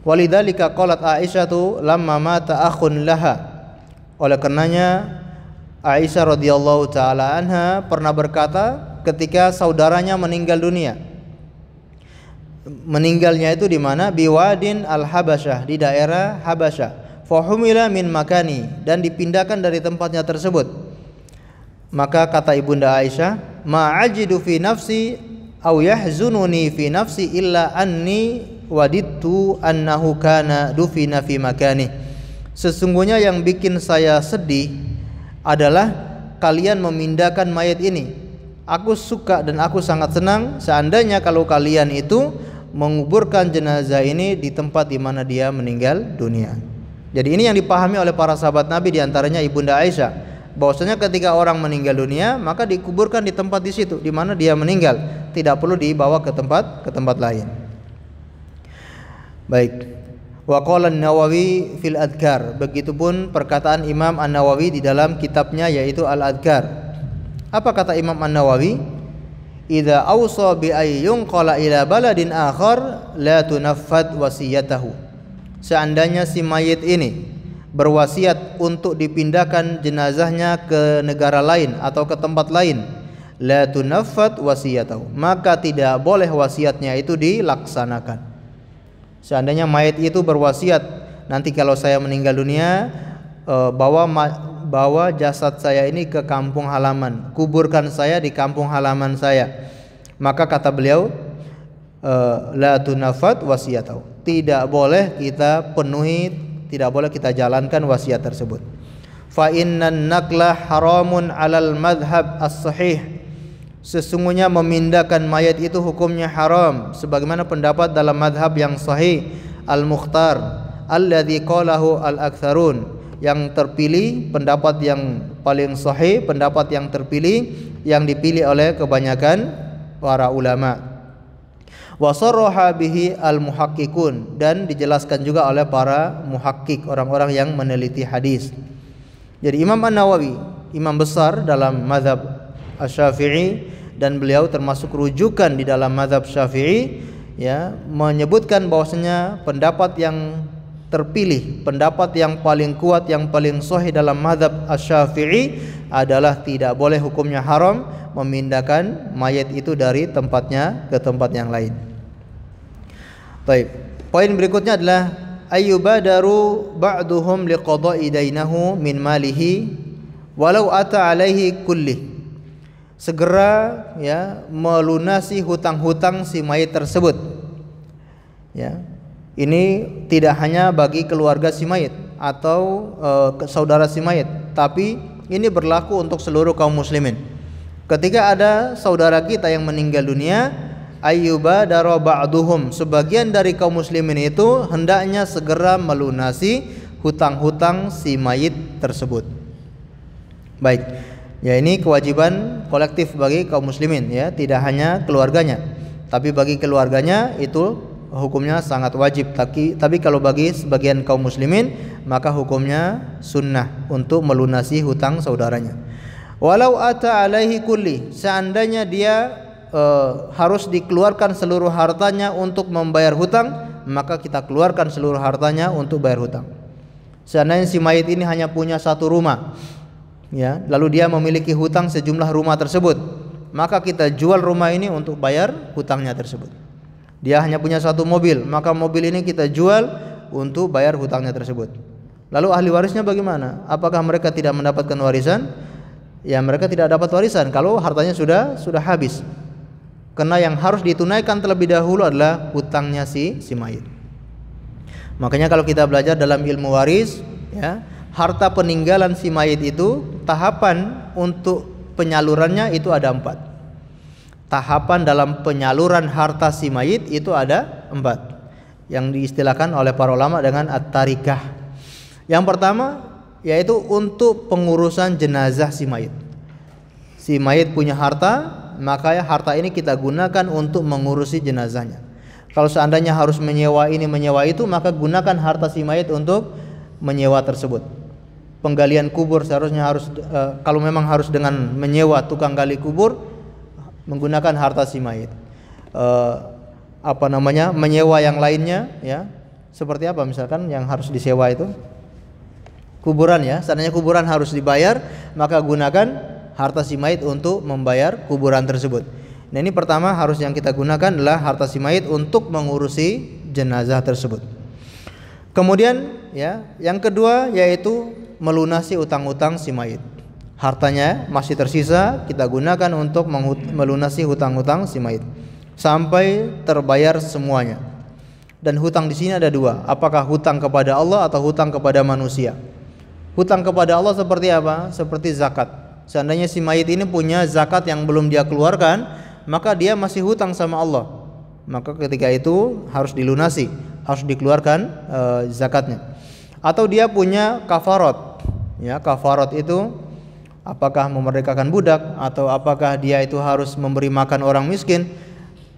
Walidzalika qalat Aisyatu lamma mata akhun laha. Oleh karenanya Aisyah radhiyallahu taala anha pernah berkata ketika saudaranya meninggal dunia. Meninggalnya itu di mana? Biwadin al-Habasyah, di daerah Habasyah. Fa humila min makani, dan dipindahkan dari tempatnya tersebut. Maka kata ibunda Aisyah, ma'ajidu fi nafsi aw yahzununi fi nafsi illa anni wadidtu annahu kana dufina fi makani. Sesungguhnya yang bikin saya sedih adalah kalian memindahkan mayat ini, aku suka dan aku sangat senang seandainya kalau kalian itu menguburkan jenazah ini di tempat di mana dia meninggal dunia. Jadi ini yang dipahami oleh para sahabat Nabi, diantaranya Ibunda Aisyah, bahwasanya ketika orang meninggal dunia maka dikuburkan di tempat di situ di mana dia meninggal, tidak perlu dibawa ke tempat lain. Baik. Wa qala An-Nawawi fil Adhkar, begitupun perkataan Imam An-Nawawi di dalam kitabnya yaitu Al-Adhkar. Apa kata Imam An-Nawawi? Idza awsa bi ayyun qala ila baladin akhar la tunaffad wasiyatahu. Seandainya si mayit ini berwasiat untuk dipindahkan jenazahnya ke negara lain atau ke tempat lain, la tunaffad wasiyatahu, maka tidak boleh wasiatnya itu dilaksanakan. Seandainya mayit itu berwasiat, nanti kalau saya meninggal dunia, bawa jasad saya ini ke kampung halaman, kuburkan saya di kampung halaman saya, maka kata beliau, la tunafat wasiyatahu, tidak boleh kita penuhi, tidak boleh kita jalankan wasiat tersebut. Fa innan naqla haramun 'alal madhhab as-sahih, sesungguhnya memindahkan mayat itu hukumnya haram sebagaimana pendapat dalam madhab yang sahih al-mukhtar alladzi qalahu al-aktsarun, yang terpilih, pendapat yang paling sahih, pendapat yang terpilih yang dipilih oleh kebanyakan para ulama. Wa sarraha bihi al-muhaqqiqun, dan dijelaskan juga oleh para muhakkik, orang-orang yang meneliti hadis. Jadi Imam An-Nawawi, imam besar dalam mazhab Asy-Syafi'i, dan beliau termasuk rujukan di dalam mazhab Syafi'i, ya, menyebutkan bahwasanya pendapat yang terpilih, pendapat yang paling kuat, yang paling sahih dalam mazhab Asy-Syafi'i adalah tidak boleh, hukumnya haram memindahkan mayat itu dari tempatnya ke tempat yang lain. Baik. Poin berikutnya adalah ayyubadaru ba'duhum liqada'i dainahu min malihi walau ata alaihi kullih, segera, ya, melunasi hutang-hutang si mayit tersebut. Ya, ini tidak hanya bagi keluarga si mayit atau saudara si mayit, tapi ini berlaku untuk seluruh kaum muslimin. Ketika ada saudara kita yang meninggal dunia, ayyubadara ba'duhum, sebagian dari kaum muslimin itu hendaknya segera melunasi hutang-hutang si mayit tersebut. Baik. Ya, ini kewajiban kolektif bagi kaum muslimin, ya, tidak hanya keluarganya, tapi bagi keluarganya itu hukumnya sangat wajib. Tapi kalau bagi sebagian kaum muslimin maka hukumnya sunnah untuk melunasi hutang saudaranya. Walau ata alaihi kulli, seandainya dia harus dikeluarkan seluruh hartanya untuk membayar hutang, maka kita keluarkan seluruh hartanya untuk bayar hutang. Seandainya si mayit ini hanya punya satu rumah, ya, lalu dia memiliki hutang sejumlah rumah tersebut, maka kita jual rumah ini untuk bayar hutangnya tersebut. Dia hanya punya satu mobil, maka mobil ini kita jual untuk bayar hutangnya tersebut. Lalu ahli warisnya bagaimana? Apakah mereka tidak mendapatkan warisan? Ya, mereka tidak dapat warisan kalau hartanya sudah habis. Karena yang harus ditunaikan terlebih dahulu adalah hutangnya si mayit. Makanya kalau kita belajar dalam ilmu waris, ya, harta peninggalan si mayit itu tahapan untuk penyalurannya itu ada 4. Tahapan dalam penyaluran harta si mayit itu ada 4, yang diistilahkan oleh para ulama dengan at-tarikah. Yang pertama yaitu untuk pengurusan jenazah si mayit. Si mayit punya harta, maka harta ini kita gunakan untuk mengurusi jenazahnya. Kalau seandainya harus menyewa ini menyewa itu, maka gunakan harta si mayit untuk menyewa tersebut. Penggalian kubur seharusnya harus kalau memang harus dengan menyewa tukang gali kubur, menggunakan harta si mayit. Menyewa yang lainnya, ya, seperti apa misalkan yang harus disewa itu kuburan, ya, seandainya kuburan harus dibayar, maka gunakan harta si mayit untuk membayar kuburan tersebut. Nah, ini pertama harus yang kita gunakan adalah harta si mayit untuk mengurusi jenazah tersebut. Kemudian, ya, yang kedua yaitu melunasi utang-utang si mayit. Hartanya masih tersisa, kita gunakan untuk melunasi hutang-hutang si mayit sampai terbayar semuanya. Dan hutang di sini ada 2. Apakah hutang kepada Allah atau hutang kepada manusia? Hutang kepada Allah seperti apa? Seperti zakat. Seandainya si mayit ini punya zakat yang belum dia keluarkan, maka dia masih hutang sama Allah. Maka ketika itu harus dilunasi, harus dikeluarkan zakatnya. Atau dia punya kafarat. Ya, kafarat itu apakah memerdekakan budak atau apakah dia itu harus memberi makan orang miskin.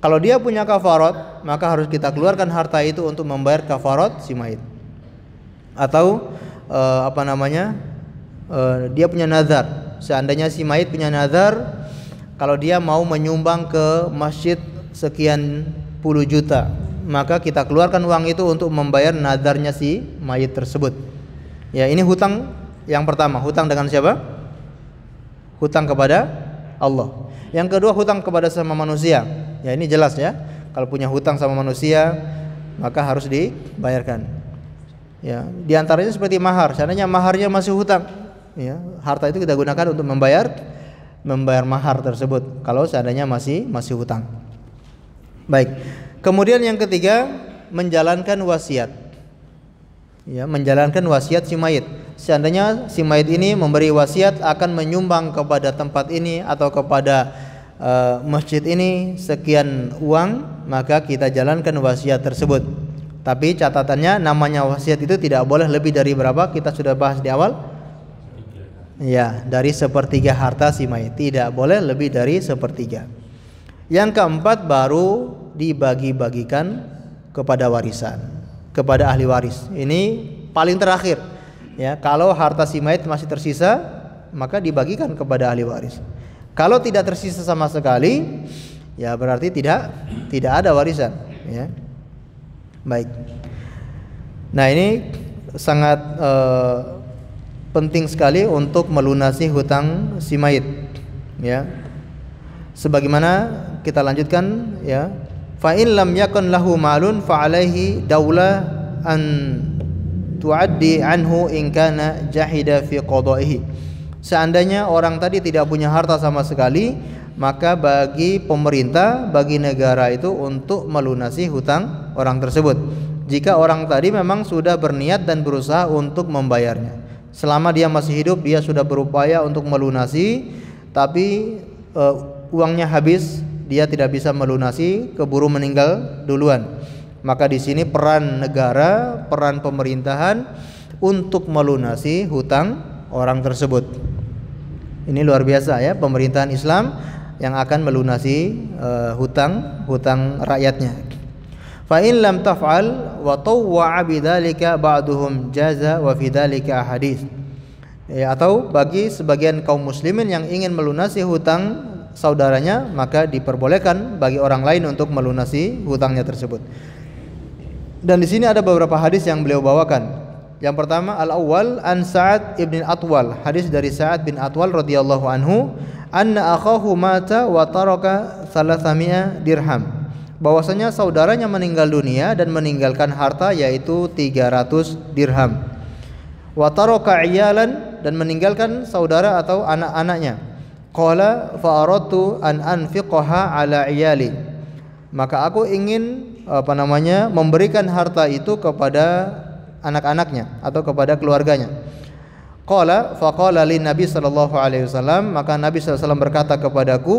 Kalau dia punya kafarat, maka harus kita keluarkan harta itu untuk membayar kafarat si mayit. Atau dia punya nazar. Seandainya si mayit punya nazar, kalau dia mau menyumbang ke masjid sekian puluh juta, maka kita keluarkan uang itu untuk membayar nazarnya si mayit tersebut. Ya, ini hutang yang pertama. Hutang dengan siapa? Hutang kepada Allah. Yang kedua, hutang kepada sama manusia. Ya, ini jelas ya. Kalau punya hutang sama manusia, maka harus dibayarkan. Ya, di antaranya seperti mahar. Seandainya maharnya masih hutang, ya, harta itu kita gunakan untuk membayar mahar tersebut. Kalau seandainya masih hutang. Baik. Kemudian yang ketiga, menjalankan wasiat. Ya, menjalankan wasiat si mayit. Seandainya si mayit ini memberi wasiat akan menyumbang kepada tempat ini atau kepada masjid ini sekian uang, maka kita jalankan wasiat tersebut. Tapi catatannya, namanya wasiat itu tidak boleh lebih dari berapa? Kita sudah bahas di awal. Ya, dari sepertiga harta si mayit. Tidak boleh lebih dari sepertiga. Yang keempat, baru dibagi-bagikan kepada warisan, kepada ahli waris. Ini paling terakhir. Ya, kalau harta si mayit masih tersisa, maka dibagikan kepada ahli waris. Kalau tidak tersisa sama sekali, ya berarti tidak ada warisan. Ya, baik. Nah, ini sangat penting sekali untuk melunasi hutang si mayit. Ya, sebagaimana kita lanjutkan, ya. Fa in lam yakun lahu malun fa alaihi daulah an tuaddi anhu in kana jahida fi qada'ihi. Seandainya orang tadi tidak punya harta sama sekali, maka bagi pemerintah, bagi negara itu untuk melunasi hutang orang tersebut. Jika orang tadi memang sudah berniat dan berusaha untuk membayarnya. Selama dia masih hidup, dia sudah berupaya untuk melunasi, tapi uangnya habis, dia tidak bisa melunasi, keburu meninggal duluan. Maka di sini peran negara, peran pemerintahan untuk melunasi hutang orang tersebut. Ini luar biasa ya, pemerintahan Islam yang akan melunasi hutang rakyatnya. Fa in lam taf'al wa tawwa'a bidzalika ba'duhum jaza wa fi dzalika hadits. Ya, atau bagi sebagian kaum muslimin yang ingin melunasi hutang saudaranya, maka diperbolehkan bagi orang lain untuk melunasi hutangnya tersebut. Dan di sini ada beberapa hadis yang beliau bawakan. Yang pertama, al-awwal an Sa'ad ibn Atwal, hadis dari Sa'ad bin Atwal radhiyallahu anhu, anna akhahu mata wa taraka 300 dirham. Bahwasanya saudaranya meninggal dunia dan meninggalkan harta yaitu 300 dirham. Wa taraka iyalan, dan meninggalkan saudara atau anak-anaknya. Qala fa aradtu an anfiqaha ala iyali. Maka aku ingin memberikan harta itu kepada anak-anaknya atau kepada keluarganya. Qala faqala lin Nabi sallallahu alaihi wasallam, maka Nabi sallallahu alaihi wasallam berkata kepadaku,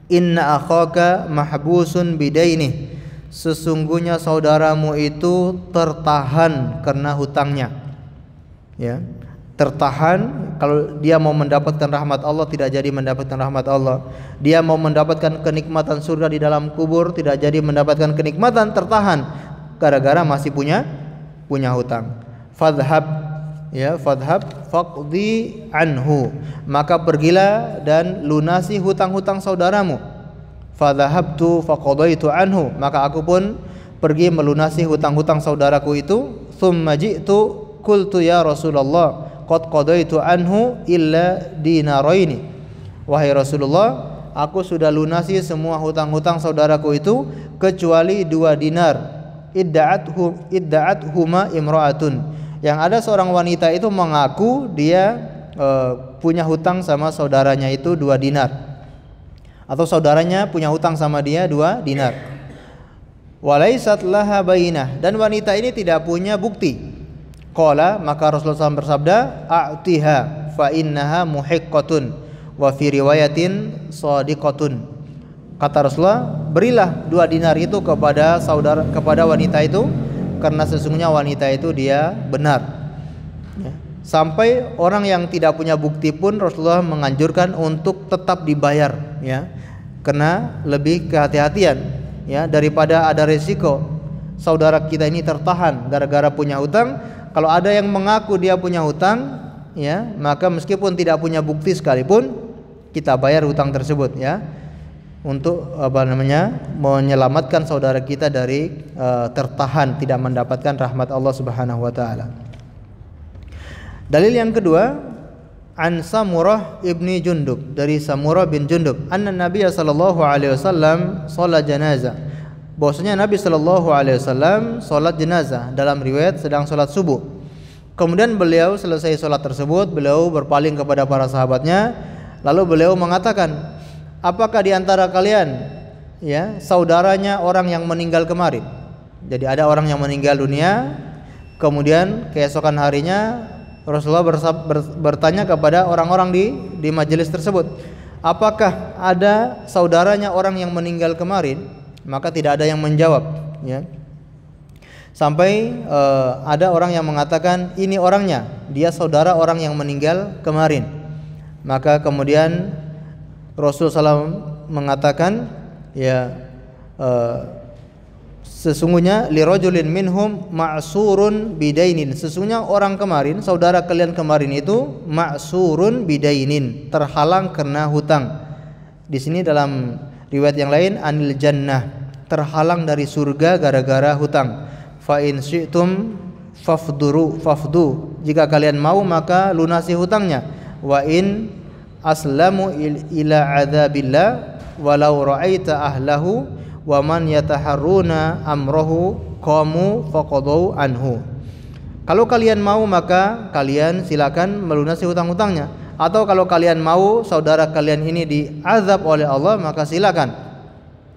inna akhaka mahbusun bidaini, sesungguhnya saudaramu itu tertahan karena hutangnya. Ya, tertahan. Kalau dia mau mendapatkan rahmat Allah, tidak jadi mendapatkan rahmat Allah. Dia mau mendapatkan kenikmatan surga di dalam kubur, tidak jadi mendapatkan kenikmatan, tertahan gara-gara masih punya hutang. Fadhhab, ya, fadhhab faqdi anhu, maka pergilah dan lunasi hutang-hutang saudaramu. Fadhahabtu faqadaitu anhu, maka aku pun pergi melunasi hutang-hutang saudaraku itu. Tsumma ji'tu qultu ya Rasulullah qad qadaitu anhu illa dinaraini. Wahai Rasulullah, aku sudah lunasi semua hutang-hutang saudaraku itu kecuali 2 dinar. Idda'athuma imra'atun, yang ada seorang wanita itu mengaku dia punya hutang sama saudaranya itu 2 dinar, atau saudaranya punya hutang sama dia 2 dinar. Walaisat laha bainah, dan wanita ini tidak punya bukti. Qala, maka Rasulullah SAW bersabda, a'tiha fa innaha muhiqqatun wa fi riwayatin shadiqatun. Kata Rasulullah, berilah 2 dinar itu kepada wanita itu, karena sesungguhnya wanita itu dia benar. Ya. Sampai orang yang tidak punya bukti pun Rasulullah menganjurkan untuk tetap dibayar, ya, karena lebih kehati-hatian, ya, daripada ada resiko saudara kita ini tertahan gara-gara punya hutang. Kalau ada yang mengaku dia punya hutang, ya, maka meskipun tidak punya bukti sekalipun kita bayar hutang tersebut, ya, untuk menyelamatkan saudara kita dari tertahan tidak mendapatkan rahmat Allah Subhanahu wa taala. Dalil yang kedua, an Samurah ibni Jundub, dari Samurah bin Jundub, anna Nabi sallallahu alaihi wasallam shalat janazah, bahwasanya Nabi sallallahu alaihi wasallam salat jenazah, dalam riwayat sedang salat subuh. Kemudian beliau selesai salat tersebut, beliau berpaling kepada para sahabatnya, lalu beliau mengatakan, apakah di antara kalian, ya, saudaranya orang yang meninggal kemarin? Jadi ada orang yang meninggal dunia, kemudian keesokan harinya Rasulullah bertanya kepada orang-orang di majelis tersebut, apakah ada saudaranya orang yang meninggal kemarin? Maka tidak ada yang menjawab, ya. Sampai ada orang yang mengatakan, ini orangnya, dia saudara orang yang meninggal kemarin. Maka kemudian Rasulullah SAW mengatakan, ya, sesungguhnya lirajulin minhum ma'surun bidainin, sesungguhnya orang kemarin, saudara kalian kemarin itu ma'surun bidainin, terhalang karena hutang. Di sini dalam riwayat yang lain anil jannah, terhalang dari surga gara-gara hutang. Fa in syi'tum fafdu, jika kalian mau maka lunasi hutangnya. Wa in aslamu ila adzabillah walau ra'aita ahlahu wa man yataharruna amrahu qamu faqadu anhu. Kalau kalian mau maka kalian silakan melunasi hutang-hutangnya, atau kalau kalian mau saudara kalian ini diazab oleh Allah maka silakan,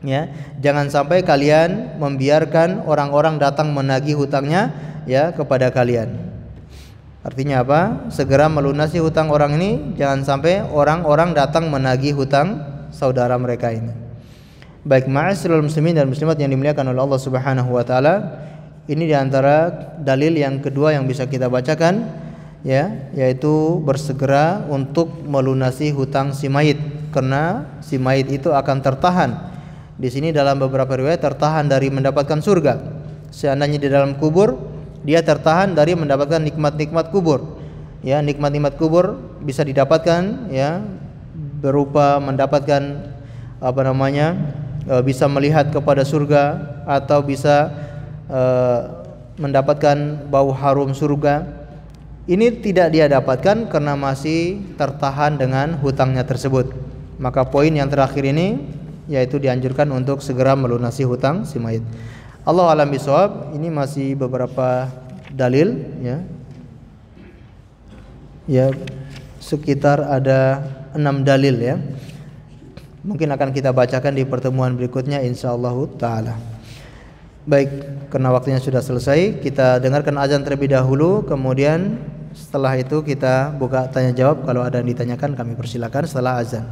ya. Jangan sampai kalian membiarkan orang-orang datang menagih hutangnya, ya, kepada kalian. Artinya apa? Segera melunasi hutang orang ini, jangan sampai orang-orang datang menagih hutang saudara mereka ini. Baik ma'asyiral muslimin dan muslimat yang dimuliakan oleh Allah Subhanahu wa taala, ini diantara dalil yang kedua yang bisa kita bacakan, ya, yaitu bersegera untuk melunasi hutang si mayit, karena si mayit itu akan tertahan. Di sini dalam beberapa riwayat tertahan dari mendapatkan surga. Seandainya di dalam kubur, dia tertahan dari mendapatkan nikmat-nikmat kubur. Ya, nikmat-nikmat kubur bisa didapatkan, ya, berupa mendapatkan bisa melihat kepada surga, atau bisa mendapatkan bau harum surga. Ini tidak dia dapatkan karena masih tertahan dengan hutangnya tersebut. Maka poin yang terakhir ini yaitu dianjurkan untuk segera melunasi hutang si mayit. Allah alam bisawab. Ini masih beberapa dalil, ya. Ya, sekitar ada 6 dalil, ya. Mungkin akan kita bacakan di pertemuan berikutnya insyaallah taala. Baik, karena waktunya sudah selesai, kita dengarkan azan terlebih dahulu, kemudian setelah itu kita buka tanya jawab. Kalau ada yang ditanyakan kami persilakan setelah azan.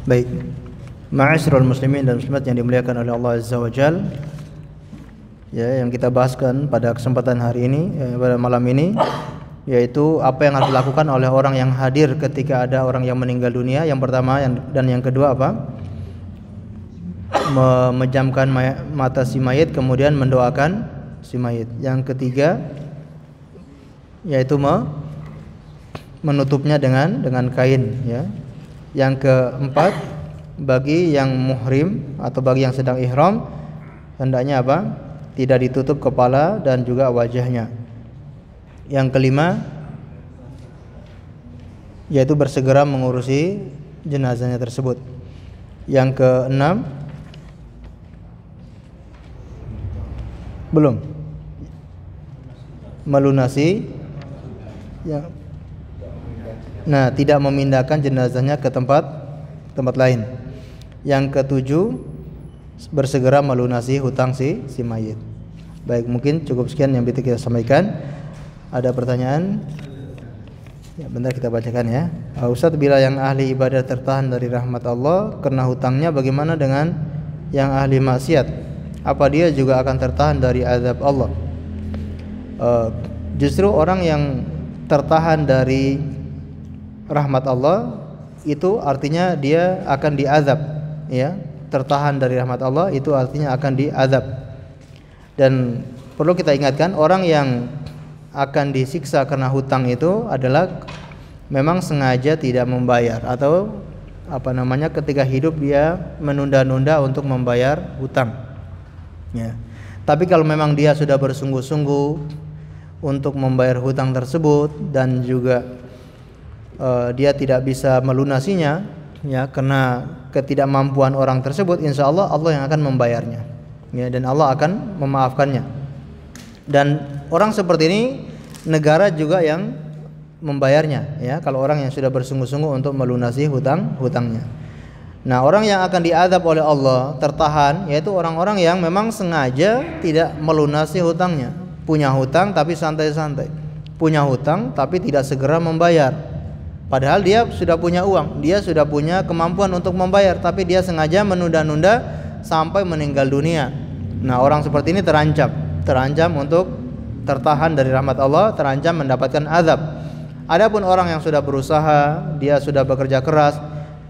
Baik, ma'asyiral muslimin dan muslimat yang dimuliakan oleh Allah Azza wa Jalla, ya, yang kita bahaskan pada kesempatan hari ini, pada malam ini, yaitu apa yang harus dilakukan oleh orang yang hadir ketika ada orang yang meninggal dunia. Yang pertama dan yang kedua apa? Memejamkan mata si mayit, kemudian mendoakan si mayit. Yang ketiga yaitu menutupnya dengan kain, ya. Yang keempat, bagi yang muhrim atau bagi yang sedang ihram, hendaknya apa? Tidak ditutup kepala dan juga wajahnya. Yang kelima yaitu bersegera mengurusi jenazahnya tersebut. Yang keenam, melunasi Nah, tidak memindahkan jenazahnya ke tempat lain. Yang ketujuh, bersegera melunasi hutang si mayit. Baik, mungkin cukup sekian yang bisa kita sampaikan. Ada pertanyaan? Ya, bentar kita bacakan ya. Ustadz, bila yang ahli ibadah tertahan dari rahmat Allah karena hutangnya, bagaimana dengan yang ahli maksiat? Apa dia juga akan tertahan dari azab Allah? Justru orang yang tertahan dari rahmat Allah itu artinya dia akan diazab, ya. Tertahan dari rahmat Allah itu artinya akan diazab. Dan perlu kita ingatkan, orang yang akan disiksa karena hutang itu adalah memang sengaja tidak membayar, atau ketika hidup dia menunda-nunda untuk membayar hutang, ya. Tapi kalau memang dia sudah bersungguh-sungguh untuk membayar hutang tersebut dan juga dia tidak bisa melunasinya, ya, karena ketidakmampuan orang tersebut, insya Allah Allah yang akan membayarnya, ya, dan Allah akan memaafkannya. Dan orang seperti ini negara juga yang membayarnya, ya, kalau orang yang sudah bersungguh-sungguh untuk melunasi hutangnya. Nah, orang yang akan diazab oleh Allah tertahan, yaitu orang-orang yang memang sengaja tidak melunasi hutangnya. Punya hutang tapi santai-santai, punya hutang tapi tidak segera membayar. Padahal dia sudah punya uang, dia sudah punya kemampuan untuk membayar, tapi dia sengaja menunda-nunda sampai meninggal dunia. Nah, orang seperti ini terancam untuk tertahan dari rahmat Allah, terancam mendapatkan azab. Adapun orang yang sudah berusaha, dia sudah bekerja keras,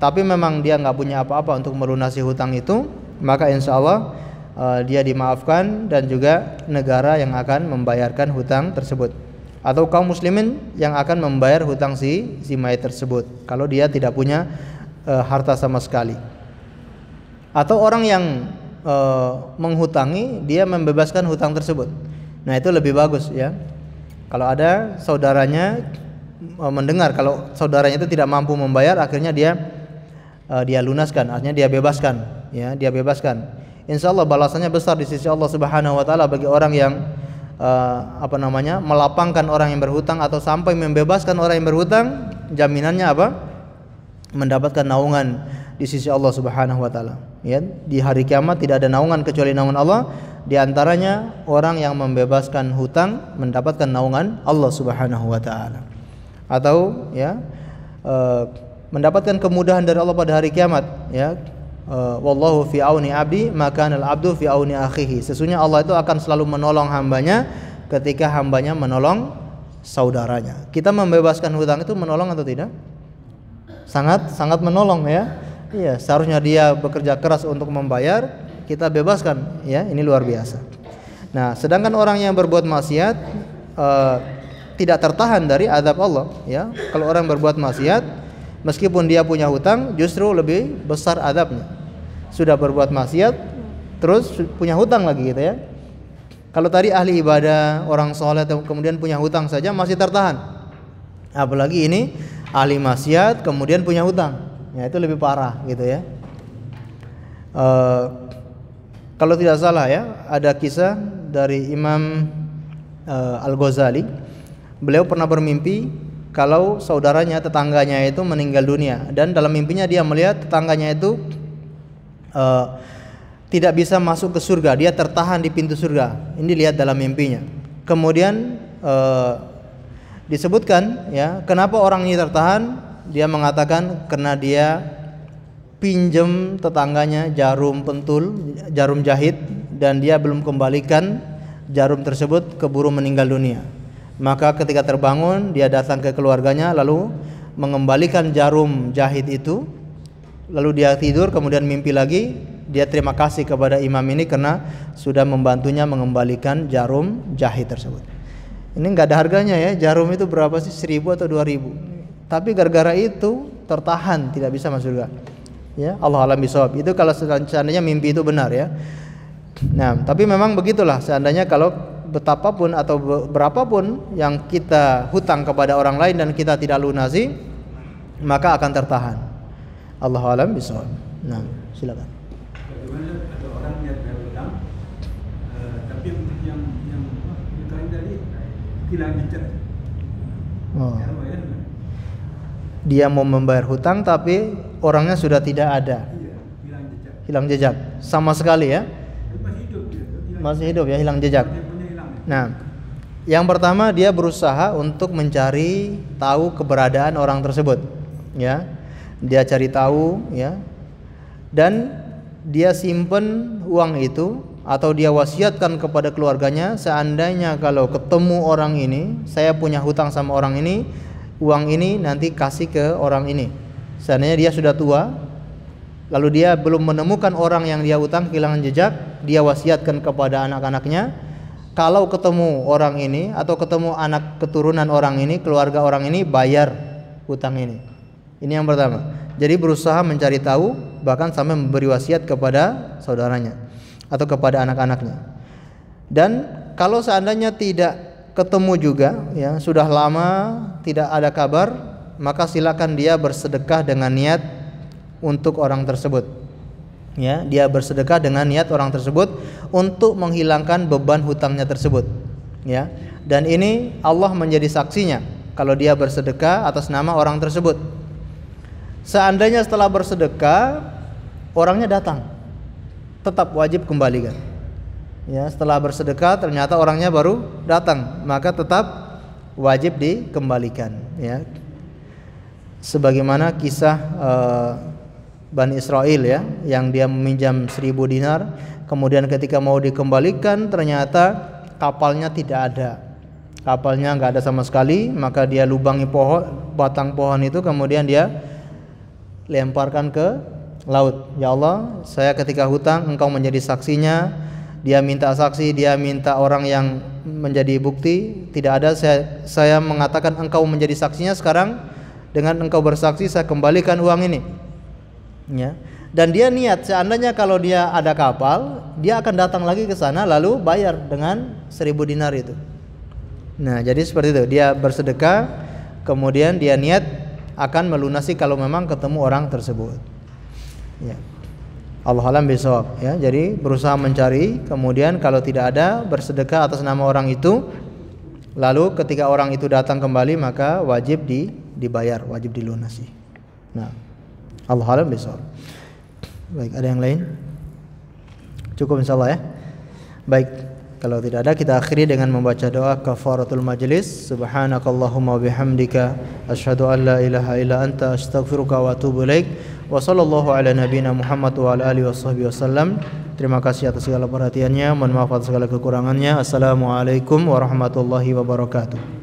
tapi memang dia nggak punya apa-apa untuk melunasi hutang itu, maka insya Allah dia dimaafkan, dan juga negara yang akan membayarkan hutang tersebut, atau kaum muslimin yang akan membayar hutang si mayit tersebut kalau dia tidak punya harta sama sekali. Atau orang yang menghutangi, dia membebaskan hutang tersebut. Nah, itu lebih bagus, ya. Kalau ada saudaranya mendengar kalau saudaranya itu tidak mampu membayar, akhirnya dia lunaskan, artinya dia bebaskan, ya, dia bebaskan. Insya Allah balasannya besar di sisi Allah Subhanahu wa taala bagi orang yang melapangkan orang yang berhutang atau sampai membebaskan orang yang berhutang. Jaminannya apa? Mendapatkan naungan di sisi Allah Subhanahu wa taala, ya. Di hari kiamat tidak ada naungan kecuali naungan Allah. Di antaranya orang yang membebaskan hutang mendapatkan naungan Allah Subhanahu wa taala. Atau, ya, mendapatkan kemudahan dari Allah pada hari kiamat, ya. Wallahu fi auni abdi maka al abdu fi auni akhihi. Sesungguhnya Allah itu akan selalu menolong hambanya ketika hambanya menolong saudaranya. Kita membebaskan hutang itu menolong atau tidak? Sangat menolong, ya. Iya, seharusnya dia bekerja keras untuk membayar, kita bebaskan, ya. Ini luar biasa. Nah, sedangkan orang yang berbuat maksiat tidak tertahan dari azab Allah, ya. Kalau orang berbuat maksiat, meskipun dia punya hutang, justru lebih besar azabnya. Sudah berbuat maksiat, terus punya hutang lagi, gitu, ya. Kalau tadi ahli ibadah, orang soleh, kemudian punya hutang saja masih tertahan, apalagi ini ahli maksiat kemudian punya hutang, ya, itu lebih parah, gitu, ya. Kalau tidak salah, ya, ada kisah dari Imam Al-Ghazali. Beliau pernah bermimpi kalau saudaranya, tetangganya itu meninggal dunia, dan dalam mimpinya dia melihat tetangganya itu tidak bisa masuk ke surga, dia tertahan di pintu surga. Ini lihat dalam mimpinya. Kemudian disebutkan, ya, kenapa orang ini tertahan? Dia mengatakan karena dia pinjam tetangganya jarum pentul, jarum jahit, dan dia belum kembalikan jarum tersebut, keburu meninggal dunia. Maka ketika terbangun, dia datang ke keluarganya lalu mengembalikan jarum jahit itu. Lalu dia tidur, kemudian mimpi lagi, dia terima kasih kepada imam ini karena sudah membantunya mengembalikan jarum jahit tersebut. Ini nggak ada harganya, ya, jarum itu berapa sih, 1.000 atau 2.000. Tapi gara-gara itu tertahan, tidak bisa masuk surga, ya. Allah alam bisawab. Itu kalau seandainya mimpi itu benar, ya. Nah, tapi memang begitulah, seandainya kalau betapapun atau berapapun yang kita hutang kepada orang lain dan kita tidak lunasi, maka akan tertahan. Allahu a'lam bishawab. Nah, silakan. Bagaimana ada orang yang berhutang, tapi yang hutang tadi hilang bicara. Oh. dia mau membayar hutang tapi orangnya sudah tidak ada, Iya, hilang jejak. hilang jejak sama sekali ya, Tapi masih hidup dia. Hilang masih hidup ya, hilang jejak. dia punya hilang. Nah, yang pertama dia berusaha untuk mencari tahu keberadaan orang tersebut, ya. Dia cari tahu, ya. Dan dia simpen uang itu atau dia wasiatkan kepada keluarganya, seandainya kalau ketemu orang ini, saya punya hutang sama orang ini, uang ini nanti kasih ke orang ini. Seandainya dia sudah tua, lalu dia belum menemukan orang yang dia hutang, kehilangan jejak, dia wasiatkan kepada anak-anaknya, kalau ketemu orang ini atau ketemu anak keturunan orang ini, keluarga orang ini, bayar hutang ini. Ini yang pertama. Jadi berusaha mencari tahu, bahkan sampai memberi wasiat kepada saudaranya atau kepada anak-anaknya. Dan kalau seandainya tidak ketemu juga, ya sudah lama tidak ada kabar, maka silakan dia bersedekah dengan niat untuk orang tersebut. Ya, dia bersedekah dengan niat orang tersebut untuk menghilangkan beban hutangnya tersebut. Ya, dan ini Allah menjadi saksinya kalau dia bersedekah atas nama orang tersebut. Seandainya setelah bersedekah orangnya datang, tetap wajib kembalikan. Ya, setelah bersedekah ternyata orangnya baru datang, maka tetap wajib dikembalikan. Ya, sebagaimana kisah Bani Israel ya, yang dia meminjam 1000 dinar, kemudian ketika mau dikembalikan ternyata kapalnya tidak ada, kapalnya nggak ada sama sekali, maka dia lubangi batang pohon itu, kemudian dia lemparkan ke laut. Ya Allah, saya ketika hutang engkau menjadi saksinya. Dia minta saksi, dia minta orang yang menjadi bukti, tidak ada. Saya mengatakan engkau menjadi saksinya, sekarang dengan engkau bersaksi saya kembalikan uang ini. Ya. Dan dia niat seandainya kalau dia ada kapal, dia akan datang lagi ke sana lalu bayar dengan 1000 dinar itu. Nah, jadi seperti itu. Dia bersedekah, kemudian dia niat akan melunasi kalau memang ketemu orang tersebut. Ya. Allah alam bisawab, ya. Jadi berusaha mencari, kemudian kalau tidak ada bersedekah atas nama orang itu, lalu ketika orang itu datang kembali maka wajib dibayar, wajib dilunasi. Nah, Allah alam bisawab. Baik, ada yang lain? Cukup insyaallah ya. Baik, kalau tidak ada kita akhiri dengan membaca doa kafaratul majlis. Subhanakallahumma wabihamdika asyhadu an la ilaha illa anta astaghfiruka wa atubu ilaik. Wa sallallahu ala nabiyyina Muhammad wa ala alihi washabbihi wasallam. Terima kasih atas segala perhatiannya, mohon maaf atas segala kekurangannya. Assalamualaikum warahmatullahi wabarakatuh.